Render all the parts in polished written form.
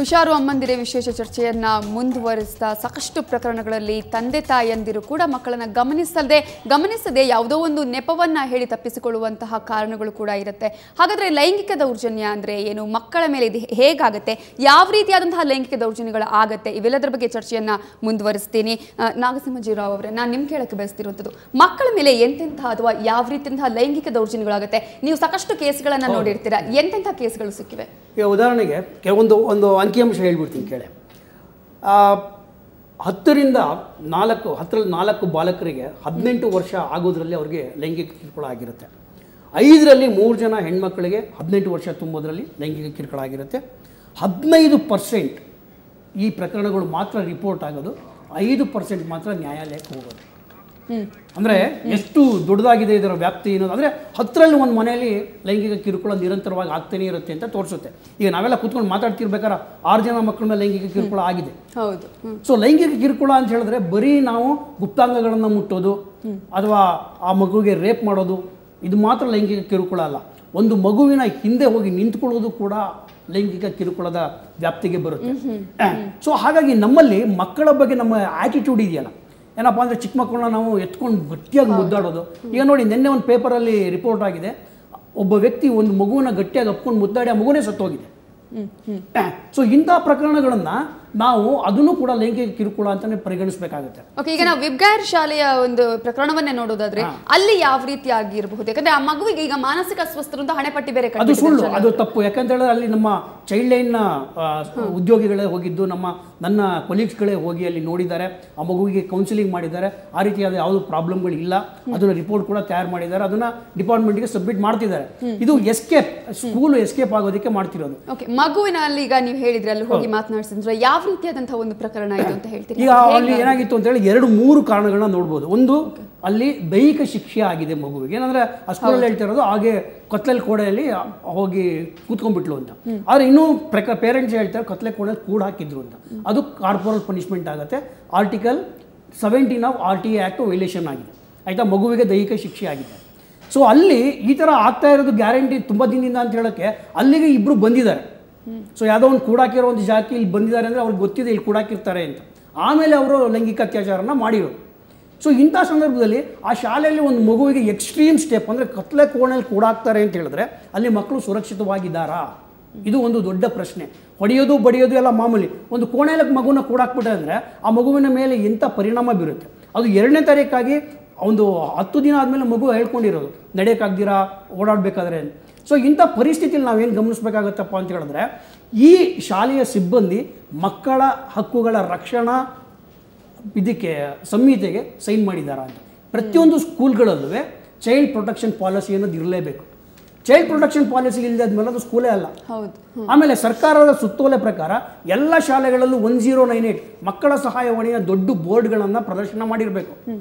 ಹುಷಾರು ಅಮ್ಮಂದಿರೇ ವಿಶೇಷ ಚರ್ಚೆಯನ್ನ ಮುಂದುವರಿಸ್ತಾ ಸಾಕಷ್ಟು ಪ್ರಕರಣಗಳಲ್ಲಿ ತಂದೆ ತಾಯಿಯಂದಿರು ಕೂಡ ಮಕ್ಕಳನ್ನ ಗಮನಿಸದೆ ಯಾವುದೋ ಒಂದು ನೆಪವನ್ನ ಹೇಳಿ ತಪ್ಪಿಸಿಕೊಳ್ಳುವಂತಹ ಕಾರಣಗಳು ಕೂಡ ಇರುತ್ತೆ. ಹಾಗಾದ್ರೆ ಲೈಂಗಿಕ ದೌರ್ಜನ್ಯ ಅಂದ್ರೆ ಏನು, ಮಕ್ಕಳ ಮೇಲೆ ಇದು ಹೇಗಾಗುತ್ತೆ, ಯಾವ ರೀತಿಯಾದಂತಹ ಲೈಂಗಿಕ ದೌರ್ಜನ್ಯಗಳು ಆಗುತ್ತೆ, ಇವೆಲ್ಲದರ ಬಗ್ಗೆ ಚರ್ಚೆಯನ್ನ ಮುಂದುವರಿಸ್ತೀನಿ. ನಾಗಸಿಂಹಜಿರಾವ್ ಅವರೇ, ನಾನು ನಿಮ್ ಕೇಳಕ್ಕೆ ಬಯಸ್ತಿರುವಂಥದ್ದು, ಮಕ್ಕಳ ಮೇಲೆ ಎಂತೆಂತಹ ಅಥವಾ ಯಾವ ರೀತಿಯಂತಹ ಲೈಂಗಿಕ ದೌರ್ಜನ್ಯಗಳಾಗುತ್ತೆ? ನೀವು ಸಾಕಷ್ಟು ಕೇಸ್ಗಳನ್ನ ನೋಡಿರ್ತೀರಾ, ಎಂತೆಂತಹ ಕೇಸ್ಗಳು ಸಿಕ್ಕಿವೆ? ಈಗ ಉದಾಹರಣೆಗೆ ಒಂದು ಅಂಕಿಅಂಶ ಹೇಳ್ಬಿಡ್ತೀನಿ ಕೇಳಿ. 10ರಿಂದ 4 ಬಾಲಕರಿಗೆ 18 ವರ್ಷ ಆಗೋದ್ರಲ್ಲಿ ಅವ್ರಿಗೆ ಲೈಂಗಿಕ ಕಿರುಕುಳ ಆಗಿರುತ್ತೆ. 5ರಲ್ಲಿ 3 ಜನ ಹೆಣ್ಮಕ್ಳಿಗೆ 18 ವರ್ಷ ತುಂಬೋದ್ರಲ್ಲಿ ಲೈಂಗಿಕ ಕಿರುಕುಳ ಆಗಿರುತ್ತೆ. 15% ಈ ಪ್ರಕರಣಗಳು ಮಾತ್ರ ರಿಪೋರ್ಟ್ ಆಗೋದು, 5% ಮಾತ್ರ ನ್ಯಾಯಾಲಯಕ್ಕೆ ಹೋಗೋದು. ಅಂದರೆ ಎಷ್ಟು ದೊಡ್ಡದಾಗಿದೆ ಇದರ ವ್ಯಾಪ್ತಿ ಅನ್ನೋದು. ಅಂದರೆ 10ರಲ್ಲಿ ಒಂದು ಮನೆಯಲ್ಲಿ ಲೈಂಗಿಕ ಕಿರುಕುಳ ನಿರಂತರವಾಗಿ ಆಗ್ತಾನೆ ಇರುತ್ತೆ ಅಂತ ತೋರಿಸುತ್ತೆ. ಈಗ ನಾವೆಲ್ಲ ಕೂತ್ಕೊಂಡು ಮಾತಾಡ್ತಿರ್ಬೇಕಾದ್ರೆ 6 ಜನ ಮಕ್ಕಳ ಮೇಲೆ ಲೈಂಗಿಕ ಕಿರುಕುಳ ಆಗಿದೆ. ಹೌದು. ಸೊ ಲೈಂಗಿಕ ಕಿರುಕುಳ ಅಂತ ಹೇಳಿದ್ರೆ ಬರೀ ನಾವು ಗುಪ್ತಾಂಗಗಳನ್ನು ಮುಟ್ಟೋದು ಅಥವಾ ಆ ಮಗುವಿಗೆ ರೇಪ್ ಮಾಡೋದು ಇದು ಮಾತ್ರ ಲೈಂಗಿಕ ಕಿರುಕುಳ ಅಲ್ಲ. ಒಂದು ಮಗುವಿನ ಹಿಂದೆ ಹೋಗಿ ನಿಂತ್ಕೊಳ್ಳೋದು ಕೂಡ ಲೈಂಗಿಕ ಕಿರುಕುಳದ ವ್ಯಾಪ್ತಿಗೆ ಬರುತ್ತೆ. ಸೊ ಹಾಗಾಗಿ ನಮ್ಮಲ್ಲಿ ಮಕ್ಕಳ ಬಗ್ಗೆ ನಮ್ಮ ಆಟಿಟ್ಯೂಡ್ ಇದೆಯಲ್ಲ, ಏನಪ್ಪ ಅಂದರೆ ಚಿಕ್ಕ ಮಕ್ಕಳನ್ನ ನಾವು ಎತ್ಕೊಂಡು ಗಟ್ಟಿಯಾಗಿ ಮುದ್ದಾಡೋದು. ಈಗ ನೋಡಿ, ನಿನ್ನೆ ಒಂದು ಪೇಪರಲ್ಲಿ ರಿಪೋರ್ಟ್ ಆಗಿದೆ, ಒಬ್ಬ ವ್ಯಕ್ತಿ ಒಂದು ಮಗುವನ್ನ ಗಟ್ಟಿಯಾಗಿ ಅಪ್ಕೊಂಡು ಮುದ್ದಾಡಿ ಆ ಮಗುನೇ ಸತ್ತೋಗಿದೆ. ಸೊ ಇಂಥ ಪ್ರಕರಣಗಳನ್ನು ನಾವು ಅದನ್ನು ಕೂಡ ಲೈಂಗಿಕ ಕಿರುಕುಳ ಅಂತಾನೆ ಪರಿಗಣಿಸಬೇಕಾಗುತ್ತೆ. ಓಕೆ, ಈಗ ನಾವು ವಿಬ್ಗೈರ್ ಶಾಲೆಯ ಒಂದು ಪ್ರಕರಣವನ್ನೇ ನೋಡೋದಾದ್ರೆ ಅಲ್ಲಿ ಯಾವ ರೀತಿ ಆಗಿರಬಹುದು? ಯಾಕಂದ್ರೆ ಆ ಮಗುವಿಗೆ ಈಗ ಮಾನಸಿಕ ಅಸ್ವಸ್ಥರು ಅಂತ ಹಣೆಪಟ್ಟಿ ಬೇರೆ ಅದು ಸುಳ್ಳು, ಅದು ತಪ್ಪು. ಯಾಕಂತ ಹೇಳಿದ್ರೆ ಅಲ್ಲಿ ನಮ್ಮ ಚೈಲ್ಡ್ ಲೈನ್ನ ಉದ್ಯೋಗಿಗಳೇ ಹೋಗಿದ್ದು, ನನ್ನ ಕೊಲೀಗ್ಸ್ಗಳೇ ಹೋಗಿ ಅಲ್ಲಿ ನೋಡಿದ್ದಾರೆ, ಆ ಮಗುವಿಗೆ ಕೌನ್ಸಿಲಿಂಗ್ ಮಾಡಿದ್ದಾರೆ. ಆ ರೀತಿಯಾದ ಯಾವುದು ಪ್ರಾಬ್ಲಮ್ಗಳು ಇಲ್ಲ, ಅದನ್ನ ರಿಪೋರ್ಟ್ ಕೂಡ ತಯಾರು ಮಾಡಿದ್ದಾರೆ, ಅದನ್ನ ಡಿಪಾರ್ಟ್ಮೆಂಟ್ಗೆ ಸಬ್ಮಿಟ್ ಮಾಡ್ತಿದ್ದಾರೆ. ಇದು ಸ್ಕೂಲ್ ಎಸ್ಕೇಪ್ ಆಗೋದಕ್ಕೆ ಮಾಡ್ತಿರೋದು. ಓಕೆ, ಮಗುವಿನಲ್ಲಿ ಈಗ ನೀವು ಹೇಳಿದ್ರೆ ಅಲ್ಲಿ ಹೋಗಿ ಮಾತನಾಡಿಸಿದ್ರೆ ಯಾವ ರೀತಿಯಾದಂತಹ ಒಂದು ಪ್ರಕರಣ ಇದು ಅಂತ ಹೇಳ್ತೀರಿ? ಈಗ ಅಲ್ಲಿ ಏನಾಗಿತ್ತು ಅಂತ ಹೇಳಿ 2-3 ಕಾರಣಗಳನ್ನ ನೋಡ್ಬೋದು. ಒಂದು, ಅಲ್ಲಿ ದೈಹಿಕ ಶಿಕ್ಷೆ ಆಗಿದೆ ಮಗುವಿಗೆ. ಏನಂದ್ರೆ ಆ ಸ್ಕೂಲಲ್ಲಿ ಹೇಳ್ತಿರೋದು ಹಾಗೆ ಕತ್ಲೆಲ್ ಕೋಣೆಯಲ್ಲಿ ಹೋಗಿ ಕೂತ್ಕೊಂಡ್ಬಿಟ್ಲು ಅಂತ. ಆದ್ರೆ ಇನ್ನೂ ಪೇರೆಂಟ್ಸ್ ಹೇಳ್ತಾರೆ ಕತ್ಲೆ ಕೋಣೆಯಲ್ಲಿ ಕೂಡ ಹಾಕಿದ್ರು ಅಂತ. ಅದು ಕಾರ್ಪೊರಲ್ ಪನಿಷ್ಮೆಂಟ್ ಆಗುತ್ತೆ. Article 17 of RTA act violation ಆಗಿದೆ, ಆಯ್ತಾ, ಮಗುವಿಗೆ ದೈಹಿಕ ಶಿಕ್ಷೆ ಆಗಿದೆ. ಸೊ ಅಲ್ಲಿ ಈ ಥರ ಆಗ್ತಾ ಇರೋದು ಗ್ಯಾರಂಟಿ ತುಂಬ ದಿನದಿಂದ ಅಂತ ಹೇಳೋಕ್ಕೆ ಅಲ್ಲಿಗೆ ಇಬ್ಬರು ಬಂದಿದ್ದಾರೆ. ಸೊ ಯಾವುದೋ ಒಂದು ಕೂಡಾಕಿರೋ ಒಂದು ಜಾತಿ ಇಲ್ಲಿ ಬಂದಿದ್ದಾರೆ ಅಂದರೆ ಅವ್ರಿಗೆ ಗೊತ್ತಿದೆ ಇಲ್ಲಿ ಕೂಡಾಕಿರ್ತಾರೆ ಅಂತ. ಆಮೇಲೆ ಅವರು ಲೈಂಗಿಕ ಅತ್ಯಾಚಾರನ ಮಾಡಿರೋದು. ಸೊ ಇಂಥ ಸಂದರ್ಭದಲ್ಲಿ ಆ ಶಾಲೆಯಲ್ಲಿ ಒಂದು ಮಗುವಿಗೆ ಎಕ್ಸ್ಟ್ರೀಮ್ ಸ್ಟೆಪ್ ಅಂದರೆ ಕತ್ಲೆ ಕೋಣೆಯಲ್ಲಿ ಕೂಡಾಕ್ತಾರೆ ಅಂತ ಹೇಳಿದ್ರೆ ಅಲ್ಲಿ ಮಕ್ಕಳು ಸುರಕ್ಷಿತವಾಗಿದ್ದಾರಾ? ಇದು ಒಂದು ದೊಡ್ಡ ಪ್ರಶ್ನೆ. ಹೊಡೆಯೋದು ಬಡಿಯೋದು ಎಲ್ಲ ಮಾಮೂಲಿ. ಒಂದು ಕೋಣೆಯಲ್ಲಿ ಮಗುನ ಕೂಡಾಕ್ಬಿಟ್ಟೆ ಅಂದರೆ ಆ ಮಗುವಿನ ಮೇಲೆ ಎಂಥ ಪರಿಣಾಮ ಬೀರುತ್ತೆ. ಅದು 2ನೇ ತಾರೀಕಾಗಿ ಒಂದು 10 ದಿನ ಆದಮೇಲೆ ಮಗು ಹೇಳ್ಕೊಂಡಿರೋದು ನಡೆಯೋಕ್ಕಾಗ್ದಿರಾ ಓಡಾಡಬೇಕಾದ್ರೆ. ಸೊ ಇಂಥ ಪರಿಸ್ಥಿತಿಯಲ್ಲಿ ನಾವೇನು ಗಮನಿಸಬೇಕಾಗತ್ತಪ್ಪ ಅಂತ ಹೇಳಿದ್ರೆ, ಈ ಶಾಲೆಯ ಸಿಬ್ಬಂದಿ ಮಕ್ಕಳ ಹಕ್ಕುಗಳ ರಕ್ಷಣಾ ಇದಕ್ಕೆ ಸಂಹಿತೆಗೆ ಸೈನ್ ಮಾಡಿದ್ದಾರೆ ಅಂತ. ಪ್ರತಿಯೊಂದು ಸ್ಕೂಲ್ಗಳಲ್ಲೂ ಚೈಲ್ಡ್ ಪ್ರೊಟೆಕ್ಷನ್ ಪಾಲಿಸಿ ಅನ್ನೋದು ಇರಲೇಬೇಕು. ಚೈಲ್ಡ್ ಪ್ರೊಟೆಕ್ಷನ್ ಪಾಲಿಸಿ ಇಲ್ಲದೆ ಆದ್ಮೇಲೆ ಅದು ಸ್ಕೂಲೇ ಅಲ್ಲ. ಆಮೇಲೆ ಸರ್ಕಾರದ ಸುತ್ತೋಲೆ ಪ್ರಕಾರ ಎಲ್ಲ ಶಾಲೆಗಳಲ್ಲೂ 1098 ಮಕ್ಕಳ ಸಹಾಯವಾಣಿಯ ದೊಡ್ಡ ಬೋರ್ಡ್ಗಳನ್ನು ಪ್ರದರ್ಶನ ಮಾಡಿರಬೇಕು.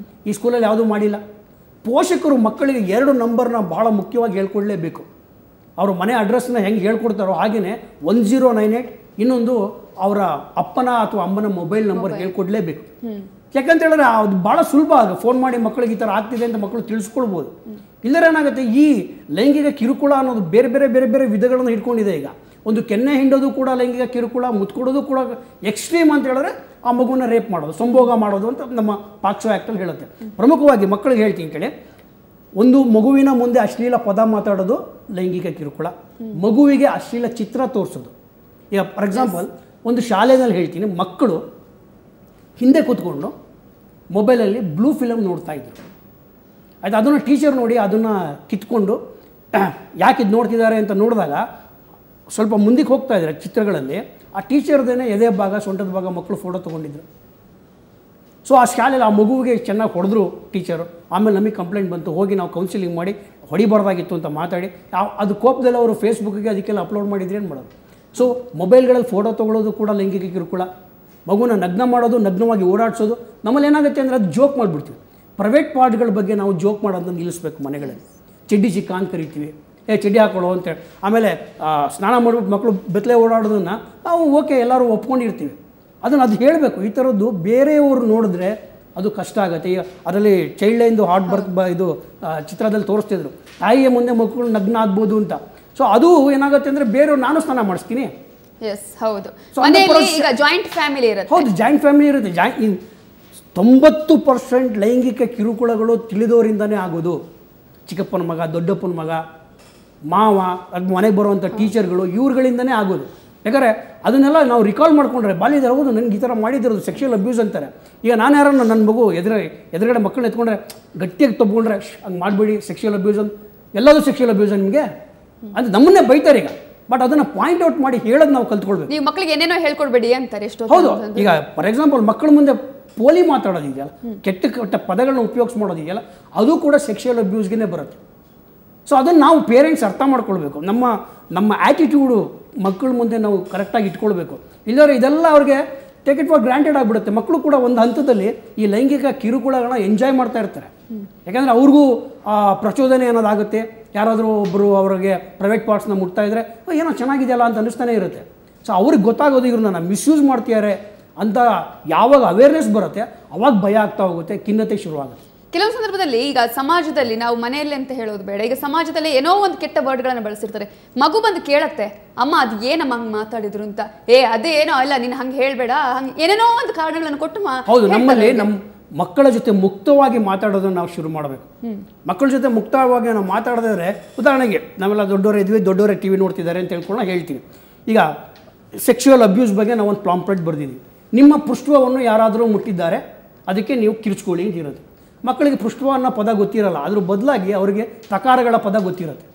ಈ ಸ್ಕೂಲಲ್ಲಿ ಯಾವುದೂ ಮಾಡಿಲ್ಲ. ಪೋಷಕರು ಮಕ್ಕಳಿಗೆ 2 ನಂಬರ್ನ ಬಹಳ ಮುಖ್ಯವಾಗಿ ಹೇಳ್ಕೊಡ್ಲೇಬೇಕು. ಅವರ ಮನೆ ಅಡ್ರೆಸ್ನ ಹೆಂಗೆ ಹೇಳ್ಕೊಡ್ತಾರೋ ಹಾಗೆಯೇ 1098 ಇನ್ನೊಂದು ಅವರ ಅಪ್ಪನ ಅಥವಾ ಅಮ್ಮನ ಮೊಬೈಲ್ ನಂಬರ್ ಹೇಳ್ಕೊಡ್ಲೇಬೇಕು. ಯಾಕಂತ ಹೇಳಿದ್ರೆ ಅದು ಭಾಳ ಸುಲಭ. ಫೋನ್ ಮಾಡಿ ಮಕ್ಕಳಿಗೆ ಈ ಥರ ಆಗ್ತಿದೆ ಅಂತ ಮಕ್ಕಳು ತಿಳಿಸ್ಕೊಳ್ಬೋದು. ಇಲ್ಲದ್ರೆ ಏನಾಗುತ್ತೆ, ಈ ಲೈಂಗಿಕ ಕಿರುಕುಳ ಅನ್ನೋದು ಬೇರೆ ಬೇರೆ ಬೇರೆ ಬೇರೆ ವಿಧಗಳನ್ನು ಹಿಡ್ಕೊಂಡಿದೆ. ಈಗ ಒಂದು ಕೆನ್ನೆ ಹಿಂಡೋದು ಕೂಡ ಲೈಂಗಿಕ ಕಿರುಕುಳ, ಮುತ್ಕೊಡೋದು ಕೂಡ ಎಕ್ಸ್ಟ್ರೀಮ್ ಅಂತ ಹೇಳಿದ್ರೆ ಆ ಮಗುವನ್ನ ರೇಪ್ ಮಾಡೋದು, ಸಂಭೋಗ ಮಾಡೋದು ಅಂತ ನಮ್ಮ ಪಾಕ್ಸೋ ಆ್ಯಕ್ಟಲ್ಲಿ ಹೇಳುತ್ತೆ. ಪ್ರಮುಖವಾಗಿ ಮಕ್ಕಳಿಗೆ ಹೇಳ್ತೀನಿ ಕೇಳಿ, ಒಂದು ಮಗುವಿನ ಮುಂದೆ ಅಶ್ಲೀಲ ಪದ ಮಾತಾಡೋದು ಲೈಂಗಿಕ ಕಿರುಕುಳ, ಮಗುವಿಗೆ ಅಶ್ಲೀಲ ಚಿತ್ರ ತೋರಿಸೋದು. ಈಗ ಫಾರ್ ಎಕ್ಸಾಂಪಲ್ ಒಂದು ಶಾಲೆಯಲ್ಲಿ ಹೇಳ್ತೀನಿ, ಮಕ್ಕಳು ಹಿಂದೆ ಕೂತ್ಕೊಂಡು ಮೊಬೈಲಲ್ಲಿ ಬ್ಲೂ ಫಿಲಮ್ ನೋಡ್ತಾ ಇದ್ರು, ಆಯ್ತು. ಅದನ್ನು ಟೀಚರ್ ನೋಡಿ ಅದನ್ನು ಕಿತ್ಕೊಂಡು ಯಾಕೆ ಇದು ನೋಡ್ತಿದ್ದಾರೆ ಅಂತ ನೋಡಿದಾಗ ಸ್ವಲ್ಪ ಮುಂದಕ್ಕೆ ಹೋಗ್ತಾ ಇದ್ದಾರೆ ಚಿತ್ರಗಳಲ್ಲಿ, ಆ ಟೀಚರ್ದೇನೆ ಎದೆ ಭಾಗ ಸೊಂಟದ ಭಾಗ ಮಕ್ಕಳು ಫೋಟೋ ತೊಗೊಂಡಿದ್ರು. ಸೊ ಆ ಶಾಲೆಯಲ್ಲಿ ಆ ಮಗುವಿಗೆ ಚೆನ್ನಾಗಿ ಹೊಡೆದ್ರು ಟೀಚರು. ಆಮೇಲೆ ನಮಗೆ ಕಂಪ್ಲೇಂಟ್ ಬಂತು, ಹೋಗಿ ನಾವು ಕೌನ್ಸಿಲಿಂಗ್ ಮಾಡಿ ಹೊಡಿಬಾರ್ದಾಗಿತ್ತು ಅಂತ ಮಾತಾಡಿ ಅದು ಕೋಪದಲ್ಲಿ ಅವರು ಫೇಸ್ಬುಕ್ಕಿಗೆ ಅದಕ್ಕೆಲ್ಲ ಅಪ್ಲೋಡ್ ಮಾಡಿದ್ರೆ ಏನು ಮಾಡೋದು? ಸೊ ಮೊಬೈಲ್ಗಳಲ್ಲಿ ಫೋಟೋ ತೊಗೊಳ್ಳೋದು ಕೂಡ ಲೈಂಗಿಕ ಕಿರುಕುಳ. ಮಗುನ ನಗ್ನ ಮಾಡೋದು, ನಗ್ನವಾಗಿ ಓಡಾಡಿಸೋದು. ನಮ್ಮಲ್ಲಿ ಏನಾಗುತ್ತೆ ಅಂದರೆ ಅದು ಜೋಕ್ ಮಾಡಿಬಿಡ್ತೀವಿ. ಪ್ರೈವೇಟ್ ಪಾರ್ಟ್ಗಳ ಬಗ್ಗೆ ನಾವು ಜೋಕ್ ಮಾಡೋದನ್ನ ನಿಲ್ಲಿಸ್ಬೇಕು. ಮನೆಗಳಲ್ಲಿ ಚಡ್ಡಿ ಚಿಕ್ಕ ಅಂತ ಕರಿತೀವಿ, ಚಡ್ಡಿ ಹಾಕೊಳ್ಳೋ ಅಂತೇಳಿ. ಆಮೇಲೆ ಸ್ನಾನ ಮಾಡಿಬಿಟ್ಟು ಮಕ್ಕಳು ಬೆತ್ತಲೆ ಓಡಾಡೋದನ್ನು ನಾವು ಓಕೆ ಎಲ್ಲರೂ ಒಪ್ಕೊಂಡಿರ್ತೀವಿ. ಅದು ಹೇಳಬೇಕು. ಈ ಥರದ್ದು ಬೇರೆಯವರು ನೋಡಿದ್ರೆ ಅದು ಕಷ್ಟ ಆಗುತ್ತೆ. ಈಗ ಅದರಲ್ಲಿ ಚೈಲ್ಡ್ ಲೈನ್ದು ಹಾರ್ಟ್ ಬರ್ತ್ ಇದು ಚಿತ್ರದಲ್ಲಿ ತೋರಿಸ್ತಿದ್ರು, ತಾಯಿಯ ಮುಂದೆ ಮಕ್ಕಳು ನಗ್ನ ಆಗ್ಬೋದು ಅಂತ. ಸೊ ಅದು ಏನಾಗುತ್ತೆ ಅಂದರೆ ಬೇರೆಯವ್ರು ನಾನು ಸ್ನಾನ ಮಾಡಿಸ್ತೀನಿ, ಎಸ್ ಹೌದು. ಮನೆಯಲ್ಲಿ ಈಗ ಜಾಯಿಂಟ್ ಫ್ಯಾಮಿಲಿ ಇರುತ್ತೆ. ಹೌದು, ಜಾಯಿಂಟ್ ಫ್ಯಾಮಿಲಿ ಇರುತ್ತೆ. 90% ಲೈಂಗಿಕ ಕಿರುಕುಳಗಳು ತಿಳಿದವರಿಂದನೇ ಆಗೋದು. ಚಿಕ್ಕಪ್ಪನ ಮಗ, ದೊಡ್ಡಪ್ಪನ ಮಗ, ಮಾವ, ಅದು ಮನೆಗೆ ಬರುವಂಥ ಟೀಚರ್ಗಳು, ಇವ್ರುಗಳಿಂದನೇ ಆಗೋದು. ಯಾಕಂದರೆ ಅದನ್ನೆಲ್ಲ ನಾವು ರಿಕಾಲ್ ಮಾಡ್ಕೊಂಡ್ರೆ ಬಾಲ್ಯದಲ್ಲಿ ಹೌದು ನನಗೆ ಈ ಥರ ಮಾಡಿದಿರೋದು ಸೆಕ್ಷುವಲ್ ಅಬ್ಯೂಸ್ ಅಂತಾರೆ. ಈಗ ನಾನು ಯಾರನ್ನ ನನ್ನ ಮಗು ಎದುರುಗಡೆ ಮಕ್ಕಳನ್ನ ಎತ್ಕೊಂಡ್ರೆ ಗಟ್ಟಿಯಾಗಿ ತಗೊಂಡ್ರೆ ಹಂಗೆ ಮಾಡಬೇಡಿ ಸೆಕ್ಷುವಲ್ ಅಬ್ಯೂಸ್ ಅಂತ, ಎಲ್ಲದೂ ಸೆಕ್ಷುವಲ್ ಅಬ್ಯೂಸ್ ನಿಮಗೆ ಅದು ನಮ್ಮನ್ನೇ ಬೈತಾರೆ ಈಗ. ಬಟ್ ಅದನ್ನು ಪಾಯಿಂಟ್ ಔಟ್ ಮಾಡಿ ಹೇಳೋದು ನಾವು ಕಲ್ತ್ಕೊಳ್ಬೇಕು. ನೀವು ಮಕ್ಕಳಿಗೆ ಏನೇನೋ ಹೇಳ್ಕೊಡ್ಬೇಡಿ ಅಂತಾರೆ ಎಷ್ಟೋ. ಹೌದು, ಈಗ ಫಾರ್ ಎಕ್ಸಾಂಪಲ್ ಮಕ್ಕಳ ಮುಂದೆ ಪೋಲಿ ಮಾತಾಡೋದಿದೆಯಲ್ಲ, ಕೆಟ್ಟ ಕೆಟ್ಟ ಪದಗಳನ್ನ ಉಪಯೋಗಿಸ್ ಮಾಡೋದಿದೆಯಲ್ಲ, ಅದು ಕೂಡ ಸೆಕ್ಷುವಲ್ ಅಬ್ಯೂಸ್ಗೆ ಬರುತ್ತೆ. ಸೊ ಅದನ್ನು ನಾವು ಪೇರೆಂಟ್ಸ್ ಅರ್ಥ ಮಾಡ್ಕೊಳ್ಬೇಕು. ನಮ್ಮ ಆ್ಯಟಿಟ್ಯೂಡು ಮಕ್ಕಳ ಮುಂದೆ ನಾವು ಕರೆಕ್ಟಾಗಿ ಇಟ್ಕೊಳ್ಬೇಕು. ಇಲ್ಲದ್ರೆ ಇದೆಲ್ಲ ಅವ್ರಿಗೆ ಟೇಕ್ ಇಟ್ ಫಾರ್ ಗ್ರಾಂಟೆಡ್ ಆಗಿಬಿಡುತ್ತೆ. ಮಕ್ಕಳು ಕೂಡ ಒಂದು ಹಂತದಲ್ಲಿ ಈ ಲೈಂಗಿಕ ಕಿರುಕುಳಗಳನ್ನ ಎಂಜಾಯ್ ಮಾಡ್ತಾ ಇರ್ತಾರೆ. ಯಾಕಂದರೆ ಅವ್ರಿಗೂ ಪ್ರಚೋದನೆ ಅನ್ನೋದಾಗುತ್ತೆ. ಯಾರಾದರೂ ಒಬ್ಬರು ಅವ್ರಿಗೆ ಪ್ರೈವೇಟ್ ಪಾರ್ಟ್ಸ್ನ ಮುಟ್ತಾ ಇದ್ದರೆ ಏನೋ ಚೆನ್ನಾಗಿದೆಯಲ್ಲ ಅಂತ ಅನ್ನಿಸ್ತಾನೆ ಇರುತ್ತೆ. ಸೊ ಅವ್ರಿಗೆ ಗೊತ್ತಾಗೋದು ಇವ್ರನ್ನ ಮಿಸ್ಯೂಸ್ ಮಾಡ್ತಿದ್ದಾರೆ ಅಂತ ಯಾವಾಗ ಅವೇರ್ನೆಸ್ ಬರುತ್ತೆ ಅವಾಗ ಭಯ ಆಗ್ತಾ ಹೋಗುತ್ತೆ, ಖಿನ್ನತೆ ಶುರುವಾಗುತ್ತೆ. ಕೆಲವು ಸಂದರ್ಭದಲ್ಲಿ ಈಗ ಸಮಾಜದಲ್ಲಿ ನಾವು ಮನೆಯಲ್ಲಿ ಅಂತ ಹೇಳೋದು ಬೇಡ, ಈಗ ಸಮಾಜದಲ್ಲಿ ಏನೋ ಒಂದು ಕೆಟ್ಟ ವರ್ಡ್ಗಳನ್ನು ಬಳಸಿರ್ತಾರೆ. ಮಗು ಬಂದು ಕೇಳತ್ತೆ, ಅಮ್ಮ ಅದು ಏನಮ್ಮ ಹಂಗೆ ಮಾತಾಡಿದ್ರು ಅಂತ. ಅದೇನೋ ಅಲ್ಲ, ನೀನು ಹಂಗೆ ಹೇಳಬೇಡ, ಹಂಗೆ ಏನೇನೋ ಒಂದು ಕಾರಣಗಳನ್ನು ಕೊಟ್ಟು ಹೌದು, ನಮ್ಮಲ್ಲಿ ನಮ್ಮ ಮಕ್ಕಳ ಜೊತೆ ಮುಕ್ತವಾಗಿ ಮಾತಾಡೋದನ್ನು ನಾವು ಶುರು ಮಾಡಬೇಕು. ಮಕ್ಕಳ ಜೊತೆ ಮುಕ್ತವಾಗಿ ನಾವು ಮಾತಾಡಿದ್ರೆ, ಉದಾಹರಣೆಗೆ ನಾವೆಲ್ಲ ದೊಡ್ಡವರೇ ಇದ್ವಿ, ದೊಡ್ಡವರೇ ಟಿ ವಿ ನೋಡ್ತಿದ್ದಾರೆ ಅಂತ ಹೇಳ್ಕೊಂಡು ಹೇಳ್ತೀನಿ. ಈಗ ಸೆಕ್ಷುವಲ್ ಅಬ್ಯೂಸ್ ಬಗ್ಗೆ ನಾವು ಒಂದು ಪಾಂಪ್ಲೆಟ್ ಬರೆದಿದ್ದೀವಿ. ನಿಮ್ಮ ಪೃಷ್ಠವನ್ನು ಯಾರಾದರೂ ಮುಟ್ಟಿದ್ದಾರೆ, ಅದಕ್ಕೆ ನೀವು ಕಿರ್ಚ್ಕೊಳ್ಳಿ ಅಂತ ಇರೋದು. ಮಕ್ಕಳಿಗೆ ಪೃಷ್ಠವ ಅನ್ನೋ ಪದ ಗೊತ್ತಿರಲ್ಲ, ಅದ್ರ ಬದಲಾಗಿ ಅವರಿಗೆ ತಕಾರಗಳ ಪದ ಗೊತ್ತಿರುತ್ತೆ.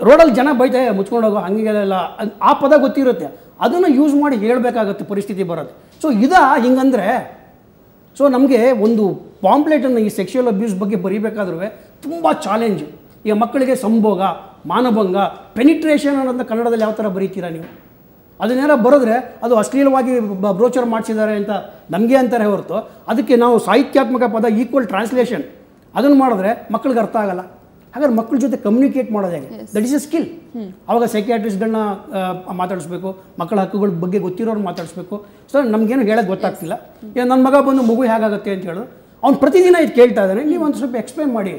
ರೋಡಲ್ಲಿ ಜನ ಬೈತೆ ಮುಚ್ಕೊಂಡೋಗೋ ಹಂಗೆಲ್ಲ ಆ ಪದ ಗೊತ್ತಿರುತ್ತೆ, ಅದನ್ನು ಯೂಸ್ ಮಾಡಿ ಹೇಳಬೇಕಾಗತ್ತೆ ಪರಿಸ್ಥಿತಿ ಬರುತ್ತೆ. ಸೊ ಹಿಂಗಂದರೆ ಸೊ ನಮಗೆ ಒಂದು ಪಾಂಪ್ಲೆಟನ್ನು ಈ ಸೆಕ್ಷುವಲ್ ಅಬ್ಯೂಸ್ ಬಗ್ಗೆ ಬರೀಬೇಕಾದ್ರೂ ತುಂಬ ಚಾಲೆಂಜು. ಈಗ ಮಕ್ಕಳಿಗೆ ಸಂಭೋಗ, ಮಾನಭಂಗ, ಪೆನಿಟ್ರೇಷನ್ ಅನ್ನೋದನ್ನ ಕನ್ನಡದಲ್ಲಿ ಯಾವ ಥರ ಬರೀತೀರಾ ನೀವು? ಅದನ್ನೆಲ್ಲ ಬರೆದ್ರೆ ಅದು ಅಶ್ಲೀಲವಾಗಿ ಬ್ರೋಚರ್ ಮಾಡಿಸಿದ್ದಾರೆ ಅಂತ ನಮಗೆ ಅಂತಾರೆ ಹೊರತು, ಅದಕ್ಕೆ ನಾವು ಸಾಹಿತ್ಯಾತ್ಮಕ ಪದ ಈಕ್ವಲ್ ಟ್ರಾನ್ಸ್ಲೇಷನ್ ಅದನ್ನು ಮಾಡಿದ್ರೆ ಮಕ್ಕಳಿಗೆ ಅರ್ಥ ಆಗಲ್ಲ. ಹಾಗಾದ್ರೆ ಮಕ್ಕಳ ಜೊತೆ ಕಮ್ಯುನಿಕೇಟ್ ಮಾಡೋದು ಹೇಗೆ? That is A skill. ಆವಾಗ ಸೈಕ್ಯಾಟ್ರಿಸ್ಟ್ಗಳನ್ನ ಮಾತಾಡಿಸ್ಬೇಕು, ಮಕ್ಕಳ ಹಕ್ಕುಗಳ ಬಗ್ಗೆ ಗೊತ್ತಿರೋರು ಮಾತಾಡಿಸ್ಬೇಕು. ಸೊ ನಮಗೇನು ಹೇಳೋಕ್ಕೆ ಗೊತ್ತಾಗ್ತಿಲ್ಲ. ಈಗ ನನ್ನ ಮಗ ಬಂದು ಮಗು ಹೇಗಾಗುತ್ತೆ ಅಂತ ಹೇಳೋದು, ಅವ್ನು ಪ್ರತಿದಿನ ಇದು ಕೇಳ್ತಾ ಇದ್ದಾನೆ, ನೀವು ಒಂದು ಸ್ವಲ್ಪ ಎಕ್ಸ್ಪ್ಲೈನ್ ಮಾಡಿ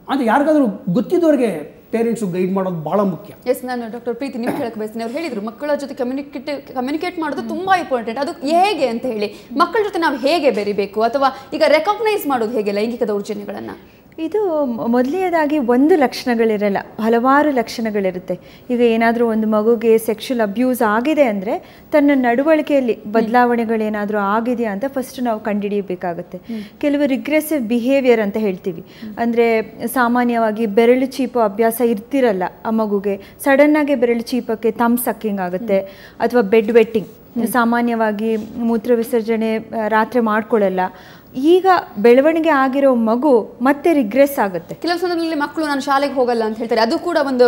ಅಂತ ಯಾರಿಗಾದ್ರೂ ಗೊತ್ತಿದ್ದವ್ರಿಗೆ ಪೇರೆಂಟ್ಸು ಗೈಡ್ ಮಾಡೋದು ಭಾಳ ಮುಖ್ಯ. ಎಸ್, ನಾನು ಡಾಕ್ಟರ್ ಪ್ರೀತಿ ನೀವು ಹೇಳಕ್ಕೆ ಬಯಸ್ತೀನಿ. ಅವ್ರು ಹೇಳಿದರು ಮಕ್ಕಳ ಜೊತೆ ಕಮ್ಯುನಿಕೇಟ್ ಮಾಡೋದು ತುಂಬ ಇಂಪಾರ್ಟೆಂಟ್. ಅದು ಹೇಗೆ ಅಂತ ಹೇಳಿ, ಮಕ್ಕಳ ಜೊತೆ ನಾವು ಹೇಗೆ ಬೆರಿಬೇಕು ಅಥವಾ ಈಗ ರೆಕಾಗ್ನೈಸ್ ಮಾಡೋದು ಹೇಗೆ ಲೈಂಗಿಕ ದೌರ್ಜನ್ಯಗಳನ್ನು? ಇದು ಮೊದಲನೇದಾಗಿ ಒಂದು ಲಕ್ಷಣಗಳಿರಲ್ಲ, ಹಲವಾರು ಲಕ್ಷಣಗಳಿರುತ್ತೆ. ಈಗ ಏನಾದರೂ ಒಂದು ಮಗುಗೆ ಸೆಕ್ಷುವಲ್ ಅಬ್ಯೂಸ್ ಆಗಿದೆ ಅಂದರೆ ತನ್ನ ನಡವಳಿಕೆಯಲ್ಲಿ ಬದಲಾವಣೆಗಳೇನಾದರೂ ಆಗಿದೆಯಾ ಅಂತ ಫಸ್ಟ್ ನಾವು ಕಂಡುಹಿಡಿಯಬೇಕಾಗುತ್ತೆ. ಕೆಲವು ರಿಗ್ರೆಸಿವ್ ಬಿಹೇವಿಯರ್ ಅಂತ ಹೇಳ್ತೀವಿ. ಅಂದರೆ ಸಾಮಾನ್ಯವಾಗಿ ಬೆರಳು ಚೀಪೋ ಅಭ್ಯಾಸ ಇರ್ತಿರಲ್ಲ ಆ ಮಗುಗೆ, ಸಡನ್ನಾಗಿ ಬೆರಳು ಚೀಪಕ್ಕೆ ಥಂಬ್ ಸಕ್ಕಿಂಗ್ ಆಗುತ್ತೆ. ಅಥವಾ ಬೆಡ್ ವೆಟ್ಟಿಂಗ್, ಸಾಮಾನ್ಯವಾಗಿ ಮೂತ್ರ ವಿಸರ್ಜನೆ ರಾತ್ರಿ ಮಾಡ್ಕೊಳ್ಳಲ್ಲ. ಈಗ ಬೆಳವಣಿಗೆ ಆಗಿರೋ ಮಗು ಮತ್ತೆ ರಿಗ್ರೆಸ್ ಆಗುತ್ತೆ. ಕೆಲವು ಸಂದರ್ಭದಲ್ಲಿ ಮಕ್ಕಳು ನಾನು ಶಾಲೆಗೆ ಹೋಗಲ್ಲ ಅಂತ ಹೇಳ್ತಾರೆ, ಅದು ಕೂಡ ಒಂದು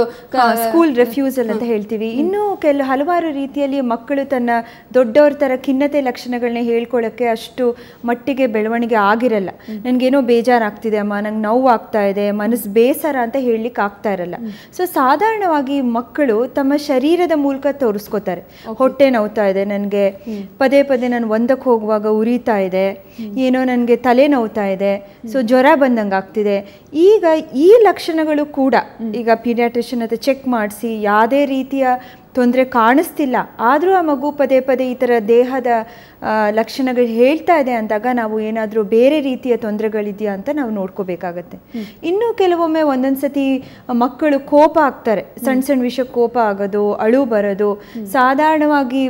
ಸ್ಕೂಲ್ ರೆಫ್ಯೂಸಲ್ ಅಂತ ಹೇಳ್ತೀವಿ. ಇನ್ನೂ ಹಲವಾರು ರೀತಿಯಲ್ಲಿ ಮಕ್ಕಳು ತನ್ನ ದೊಡ್ಡವ್ರ ಥರ ಖಿನ್ನತೆ ಲಕ್ಷಣಗಳನ್ನ ಹೇಳ್ಕೊಳ್ಳೋಕ್ಕೆ ಅಷ್ಟು ಮಟ್ಟಿಗೆ ಬೆಳವಣಿಗೆ ಆಗಿರಲ್ಲ. ನನಗೇನೋ ಬೇಜಾರಾಗ್ತಿದೆ ಅಮ್ಮ, ನಂಗೆ ನೋವು ಆಗ್ತಾ ಇದೆ, ಮನಸ್ಸು ಬೇಸರ ಅಂತ ಹೇಳಲಿಕ್ಕೆ ಆಗ್ತಾ ಇರಲ್ಲ. ಸೊ ಸಾಧಾರಣವಾಗಿ ಮಕ್ಕಳು ತಮ್ಮ ಶರೀರದ ಮೂಲಕ ತೋರಿಸ್ಕೋತಾರೆ. ಹೊಟ್ಟೆ ನೋವ್ತಾ ಇದೆ ನನಗೆ, ಪದೇ ಪದೇ ನಾನು ಒಂದಕ್ಕೆ ಹೋಗುವಾಗ ಉರಿತಾ ಇದೆ, ಏನೋ ನನಗೆ ತಲೆ ನೋವ್ತಾ ಇದೆ, ಸೊ ಜ್ವರ ಬಂದಂಗೆ ಆಗ್ತಿದೆ. ಈಗ ಈ ಲಕ್ಷಣಗಳು ಕೂಡ ಈಗ ಪೀಡಿಯಾಟ್ರಿಷಿಯನ್ ಹತ್ರ ಚೆಕ್ ಮಾಡಿಸಿ ಯಾವುದೇ ರೀತಿಯ ತೊಂದರೆ ಕಾಣಿಸ್ತಿಲ್ಲ, ಆದರೂ ಆ ಮಗು ಪದೇ ಪದೇ ಈ ಥರ ದೇಹದ ಲಕ್ಷಣಗಳು ಹೇಳ್ತಾ ಇದೆ ಅಂದಾಗ ನಾವು ಏನಾದರೂ ಬೇರೆ ರೀತಿಯ ತೊಂದರೆಗಳಿದೆಯಾ ಅಂತ ನಾವು ನೋಡ್ಕೋಬೇಕಾಗತ್ತೆ. ಇನ್ನೂ ಕೆಲವೊಮ್ಮೆ ಒಂದೊಂದು ಸತಿ ಮಕ್ಕಳು ಕೋಪ ಆಗ್ತಾರೆ, ಸಣ್ಣ ಸಣ್ಣ ವಿಷಯಕ್ಕೆ ಕೋಪ ಆಗೋದು, ಅಳು ಬರೋದು. ಸಾಧಾರಣವಾಗಿ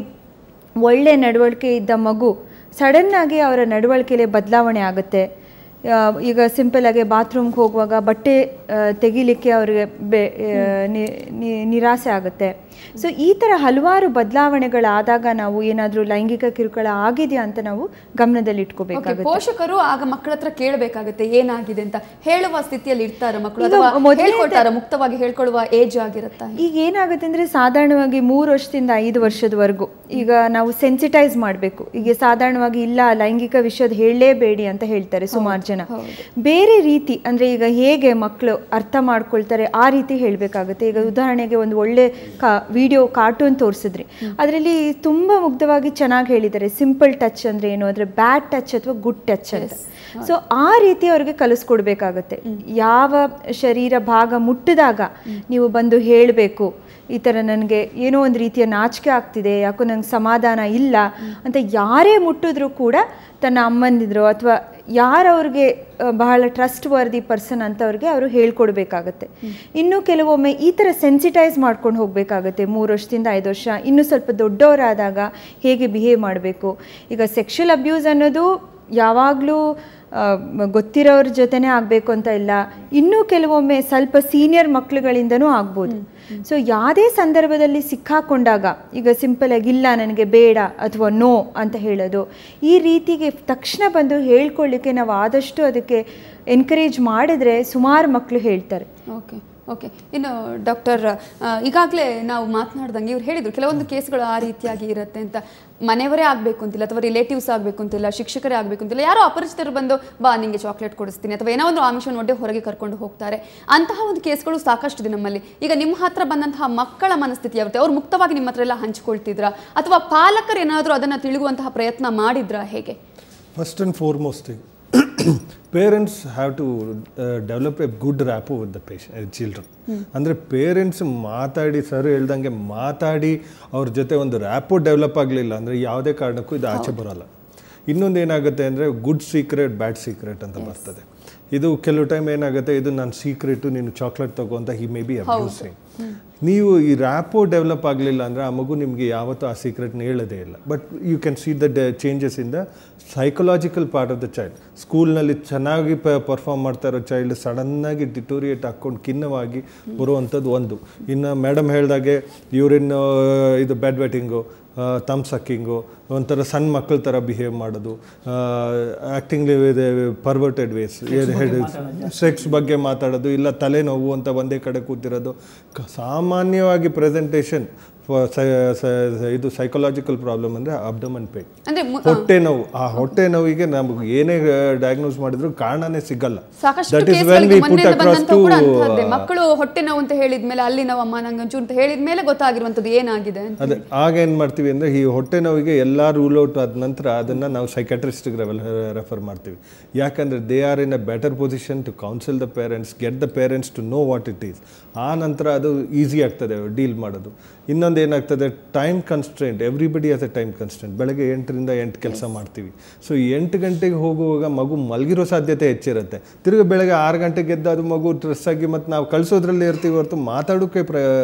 ಒಳ್ಳೆ ನಡವಳಿಕೆ ಇದ್ದ ಮಗು ಸಡನ್ನಾಗಿ ಅವರ ನಡವಳಿಕೆಯಲ್ಲಿ ಬದಲಾವಣೆ ಆಗುತ್ತೆ. ಈಗ ಸಿಂಪಲ್ಲಾಗಿ ಬಾತ್ರೂಮ್ಗೆ ಹೋಗುವಾಗ ಬಟ್ಟೆ ತೆಗಿಲಿಕ್ಕೆ ಅವ್ರಿಗೆ ನಿರಾಸೆ ಆಗುತ್ತೆ. ಸೊ ಈ ಥರ ಹಲವಾರು ಬದಲಾವಣೆಗಳಾದಾಗ ನಾವು ಏನಾದರೂ ಲೈಂಗಿಕ ಕಿರುಕುಳ ಆಗಿದೆಯಾ ಅಂತ ನಾವು ಗಮನದಲ್ಲಿ ಇಟ್ಕೋಬೇಕಾಗುತ್ತೆ. ಪೋಷಕರು ಆಗ ಮಕ್ಕಳ ಹತ್ರ ಕೇಳಬೇಕಾಗುತ್ತೆ ಏನಾಗಿದೆ ಅಂತ. ಹೇಳುವ ಸ್ಥಿತಿಯಲ್ಲಿ ಇರ್ತಾರೆ ಮಕ್ಕಳು ಅಥವಾ ಮುಕ್ತವಾಗಿ ಹೇಳ್ಕೊಳ್ಳುವ ಏಜ್ ಆಗಿರುತ್ತಾ? ಈಗ ಏನಾಗುತ್ತೆ ಅಂದರೆ ಸಾಧಾರಣವಾಗಿ 3 ವರ್ಷದಿಂದ 5 ವರ್ಷದವರೆಗೂ ಈಗ ನಾವು ಸೆನ್ಸಿಟೈಸ್ ಮಾಡಬೇಕು. ಈಗ ಸಾಧಾರಣವಾಗಿ ಇಲ್ಲ ಲೈಂಗಿಕ ವಿಷಯದ ಹೇಳಲೇಬೇಡಿ ಅಂತ ಹೇಳ್ತಾರೆ ಸುಮಾರು ಜನ. ಬೇರೆ ರೀತಿ ಅಂದರೆ ಈಗ ಹೇಗೆ ಮಕ್ಕಳು ಅರ್ಥ ಮಾಡ್ಕೊಳ್ತಾರೆ ಆ ರೀತಿ ಹೇಳಬೇಕಾಗುತ್ತೆ. ಈಗ ಉದಾಹರಣೆಗೆ ಒಂದು ಒಳ್ಳೆ ವಿಡಿಯೋ ಕಾರ್ಟೂನ್ ತೋರಿಸಿದ್ರಿ, ಅದರಲ್ಲಿ ತುಂಬ ಮುಗ್ಧವಾಗಿ ಚೆನ್ನಾಗಿ ಹೇಳಿದ್ದಾರೆ ಸಿಂಪಲ್ ಟಚ್ ಅಂದರೆ ಏನು, ಅಂದರೆ ಬ್ಯಾಡ್ ಟಚ್ ಅಥವಾ ಗುಡ್ ಟಚ್ ಅಂತ. ಸೊ ಆ ರೀತಿ ಅವ್ರಿಗೆ ಕಲಿಸ್ಕೊಡ್ಬೇಕಾಗತ್ತೆ. ಯಾವ ಶರೀರ ಭಾಗ ಮುಟ್ಟಿದಾಗ ನೀವು ಬಂದು ಹೇಳಬೇಕು, ಈ ಥರ ನನಗೆ ಏನೋ ಒಂದು ರೀತಿಯ ನಾಚಿಕೆ ಆಗ್ತಿದೆ, ಯಾಕೋ ನಂಗೆ ಸಮಾಧಾನ ಇಲ್ಲ ಅಂತ ಯಾರೇ ಮುಟ್ಟಿದ್ರೂ ಕೂಡ ತನ್ನ ಅಮ್ಮಂದಿದ್ರು ಅಥವಾ ಯಾರವ್ರಿಗೆ ಬಹಳ ಟ್ರಸ್ಟ್ ವರ್ದಿ ಪರ್ಸನ್ ಅಂತವ್ರಿಗೆ ಅವರು ಹೇಳ್ಕೊಡ್ಬೇಕಾಗತ್ತೆ. ಇನ್ನು ಕೆಲವೊಮ್ಮೆ ಈ ಥರ ಸೆನ್ಸಿಟೈಸ್ ಮಾಡ್ಕೊಂಡು ಹೋಗಬೇಕಾಗತ್ತೆ. 3 ವರ್ಷದಿಂದ 5 ವರ್ಷ, ಇನ್ನೂ ಸ್ವಲ್ಪ ದೊಡ್ಡವರಾದಾಗ ಹೇಗೆ ಬಿಹೇವ್ ಮಾಡಬೇಕು. ಈಗ ಸೆಕ್ಷುವಲ್ ಅಬ್ಯೂಸ್ ಅನ್ನೋದು ಯಾವಾಗಲೂ ಗೊತ್ತಿರೋರ ಜೊತೆನೇ ಆಗಬೇಕು ಅಂತ ಇಲ್ಲ, ಇನ್ನೂ ಕೆಲವೊಮ್ಮೆ ಸ್ವಲ್ಪ ಸೀನಿಯರ್ ಮಕ್ಕಳುಗಳಿಂದನೂ ಆಗ್ಬೋದು. ಸೊ ಯಾವುದೇ ಸಂದರ್ಭದಲ್ಲಿ ಸಿಕ್ಕಾಕೊಂಡಾಗ ಈಗ ಸಿಂಪಲಾಗಿ ಇಲ್ಲ ನನಗೆ ಬೇಡ ಅಥವಾ ನೋ ಅಂತ ಹೇಳೋದು, ಈ ರೀತಿಗೆ ತಕ್ಷಣ ಬಂದು ಹೇಳ್ಕೊಳ್ಳಿಕ್ಕೆ ನಾವು ಆದಷ್ಟು ಅದಕ್ಕೆ ಎನ್ಕರೇಜ್ ಮಾಡಿದ್ರೆ ಸುಮಾರು ಮಕ್ಕಳು ಹೇಳ್ತಾರೆ. Okay okay. ಇನ್ನು ಡಾಕ್ಟರ್, ಈಗಾಗಲೇ ನಾವು ಮಾತನಾಡ್ದಂಗೆ ಇವ್ರು ಹೇಳಿದರು ಕೆಲವೊಂದು ಕೇಸ್ಗಳು ಆ ರೀತಿಯಾಗಿ ಇರುತ್ತೆ ಅಂತ. ಮನೆಯವರೇ ಆಗಬೇಕು ಅಂತಿಲ್ಲ ಅಥವಾ ರಿಲೇಟಿವ್ಸ್ ಆಗಬೇಕು ಅಂತಿಲ್ಲ, ಶಿಕ್ಷಕರೇ ಆಗಬೇಕು ಅಂತಿಲ್ಲ, ಯಾರೋ ಅಪರಿಚಿತರು ಬಂದು ಬಾ ನಿಮಗೆ ಚಾಕ್ಲೇಟ್ ಕೊಡಿಸ್ತೀನಿ ಅಥವಾ ಏನೋ ಒಂದು ಆಮಿಷ ನೋಡಿ ಹೊರಗೆ ಕರ್ಕೊಂಡು ಹೋಗ್ತಾರೆ. ಅಂತಹ ಒಂದು ಕೇಸ್ಗಳು ಸಾಕಷ್ಟಿದೆ ನಮ್ಮಲ್ಲಿ. ಈಗ ನಿಮ್ಮ ಹತ್ರ ಬಂದಂತಹ ಮಕ್ಕಳ ಮನಸ್ಥಿತಿ ಯಾವತ್ತೆ? ಅವ್ರು ಮುಕ್ತವಾಗಿ ನಿಮ್ಮ ಹತ್ರ ಎಲ್ಲ ಹಂಚಿಕೊಳ್ತಿದ್ರಾ ಅಥವಾ ಪಾಲಕರು ಏನಾದರೂ ಅದನ್ನು ತಿಳಿಯುವಂತಹ ಪ್ರಯತ್ನ ಮಾಡಿದ್ರಾ, ಹೇಗೆ? First and foremost thing, parents have to develop a good rapport with the children. ಅಂದರೆ ಪೇರೆಂಟ್ಸ್ ಮಾತಾಡಿ, ಸರ್ ಹೇಳ್ದಂಗೆ ಮಾತಾಡಿ ಅವ್ರ ಜೊತೆ ಒಂದು ರ್ಯಾಪೋ ಡೆವಲಪ್ ಆಗಲಿಲ್ಲ ಅಂದರೆ ಯಾವುದೇ ಕಾರಣಕ್ಕೂ ಇದು ಆಚೆ ಬರೋಲ್ಲ. ಇನ್ನೊಂದು ಏನಾಗುತ್ತೆ ಅಂದರೆ ಗುಡ್ ಸೀಕ್ರೆಟ್ ಬ್ಯಾಡ್ ಸೀಕ್ರೆಟ್ ಅಂತ ಬರ್ತದೆ. ಇದು ಕೆಲವು ಟೈಮ್ ಏನಾಗುತ್ತೆ, ಇದು ನನ್ನ ಸೀಕ್ರೆಟು, ನೀನು ಚಾಕ್ಲೇಟ್ ತಗೋ ಅಂತ ಹಿ ಮೇ ಬಿ ಅಬ್ಯೂಸಿಂಗ್. ನೀವು ಈ ರ್ಯಾಪೋ ಡೆವಲಪ್ ಆಗಲಿಲ್ಲ ಅಂದರೆ ಆ ಮಗು ನಿಮಗೆ ಯಾವತ್ತೂ ಆ ಸೀಕ್ರೆಟ್ನ ಹೇಳೋದೇ ಇಲ್ಲ. But you can see the changes in the psychological part of the child. ಸ್ಕೂಲ್ನಲ್ಲಿ ಚೆನ್ನಾಗಿ ಪರ್ಫಾರ್ಮ್ ಮಾಡ್ತಾ ಇರೋ ಚೈಲ್ಡ್ ಸಡನ್ನಾಗಿ ಡಿಟೋರಿಯೇಟ್ ಹಾಕ್ಕೊಂಡು ಖಿನ್ನವಾಗಿ ಬರುವಂಥದ್ದು ಒಂದು. ಇನ್ನು ಮೇಡಮ್ ಹೇಳ್ದಾಗೆ ಯೂರಿನ್ ಇದು ಬೆಡ್ ವೆಟ್ಟಿಂಗು, ತಮ್ ಸಕ್ಕಿಂಗು, ಒಂಥರ ಸಣ್ಣ ಮಕ್ಕಳ ಥರ ಬಿಹೇವ್ ಮಾಡೋದು, ಆ್ಯಕ್ಟಿಂಗ್ ಪರ್ವರ್ಟೆಡ್ ವೇಸ್, ಸೆಕ್ಸ್ ಬಗ್ಗೆ ಮಾತಾಡೋದು, ಇಲ್ಲ ತಲೆನೋವು ಅಂತ ಒಂದೇ ಕಡೆ ಕೂತಿರೋದು, ಸಾಮಾನ್ಯವಾಗಿ ಪ್ರೆಸೆಂಟೇಷನ್ ಇದು ಸೈಕಲಾಜಿಕಲ್ ಪ್ರಾಬ್ಲಮ್ ಅಂದರೆ ಅಬ್ಡಮನ್ ಪೇನ್, ಹೊಟ್ಟೆ ನೋವು. ಆ ಹೊಟ್ಟೆ ನೋವಿಗೆ ನಮಗೆ ಏನೇ ಡಯಾಗ್ನೋಸ್ ಮಾಡಿದ್ರು ಕಾರಣನೇ ಸಿಗಲ್ಲ. ಮಕ್ಕಳು ಹೊಟ್ಟೆ ನೋವು ಅಂತ ಹೇಳಿದ್ಮೇಲೆ ಅಲ್ಲಿ ನಾವು ಅಮ್ಮ ನಂಗೆ ಒಂಚೂರು ಅಂತ ಹೇಳಿದ್ಮೇಲೆ ಗೊತ್ತಾಗಿರುವಂಥದ್ದು ಏನಾಗಿದೆ ಅದೇ. ಆಗ ಏನು ಮಾಡ್ತೀವಿ ಅಂದರೆ ಈ ಹೊಟ್ಟೆ ನೋವಿಗೆ ಎಲ್ಲ ರೂಲ್ ಔಟ್ ಆದ ನಂತರ ಅದನ್ನು ನಾವು ಸೈಕಾಟ್ರಿಸ್ಟ್ಗೆ ರೆಫರ್ ಮಾಡ್ತೀವಿ. ಯಾಕಂದರೆ they are in a better position to counsel the parents, get the parents to know what it is. ಆ ನಂತರ ಅದು ಈಸಿ ಆಗ್ತದೆ ಡೀಲ್ ಮಾಡೋದು. ಇನ್ನೊಂದು ಏನಾಗ್ತದೆ, time constraint. Everybody has a time constraint. ಬೆಳಗ್ಗೆ 8ರಿಂದ 8 ಕೆಲಸ ಮಾಡ್ತೀವಿ. ಸೊ 8 ಗಂಟೆಗೆ ಹೋಗುವಾಗ ಮಗು ಮಲಗಿರೋ ಸಾಧ್ಯತೆ ಹೆಚ್ಚಿರುತ್ತೆ. ತಿರುಗಿ ಬೆಳಗ್ಗೆ 6 ಗಂಟೆಗೆ ಎದ್ದು ಅದು ಮಗು ಸ್ಟ್ರೆಸ್ ಆಗಿ ಮತ್ತು ನಾವು ಕಳಿಸೋದ್ರಲ್ಲೇ ಇರ್ತೀವಿ ಹೊರತು ಮಾತಾಡೋಕ್ಕೆ